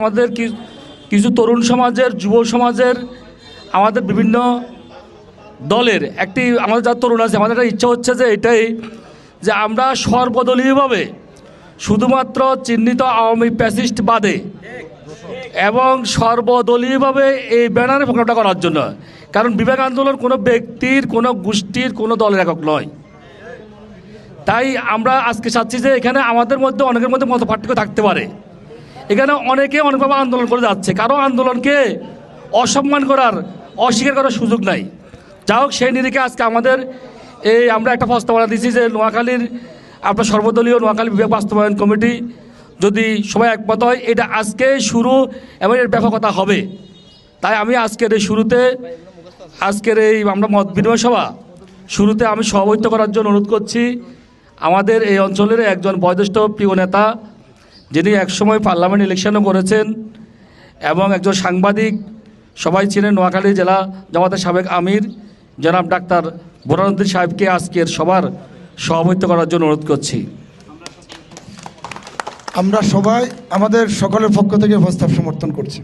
আমাদের কিছু তরুণ সমাজের, যুব সমাজের, আমাদের বিভিন্ন দলের আমাদের যারা তরুণ আছে, আমাদের একটা ইচ্ছা হচ্ছে যে এটাই যে আমরা সর্বদলীয়ভাবে শুধুমাত্র চিহ্নিত আওয়ামী প্যাসিস্ট বাদে এবং সর্বদলীয়ভাবে এই ব্যানারে প্রোগ্রামটা করার জন্য। কারণ বিবেক আন্দোলন কোনো ব্যক্তির, কোনো গোষ্ঠীর, কোনো দলের একক নয়। তাই আমরা আজকে চাচ্ছি যে এখানে আমাদের মধ্যে অনেকের মধ্যে মত পার্থক্য থাকতে পারে, এখানে অনেকে অনেকভাবে আন্দোলন করে যাচ্ছে, কারো আন্দোলনকে অসম্মান করার, অস্বীকার করার সুযোগ নাই। যা হোক, সেই নিরিখে আজকে আমাদের আমরা একটা প্রস্তাবনা দিচ্ছি যে নোয়াখালীর আপনার সর্বদলীয় নোয়াখালী বিভাগ বাস্তবায়ন কমিটি যদি সবাই একমত হয়, এটা আজকে শুরু এবং এর ব্যাপকতা হবে। তাই আমি আজকের আমরা মত বিনিময় সভা শুরুতে আমি সভাপতিত্ব করার জন্য অনুরোধ করছি আমাদের এই অঞ্চলের একজন বয়োজ্যেষ্ঠ প্রিয় নেতা, যিনি একসময় পার্লামেন্ট ইলেকশনও করেছেন এবং একজন সাংবাদিক, সবাই ছিলেন, নোয়াখালী জেলা জামাতের সাবেক আমির জনাব ডাক্তার বোরহানুদ্দিন সাহেবকে আজকের সবার সভাপতিত্ব করার জন্য অনুরোধ করছি। আমরা সবাই আমাদের সকলের পক্ষ থেকে প্রস্তাব সমর্থন করছি।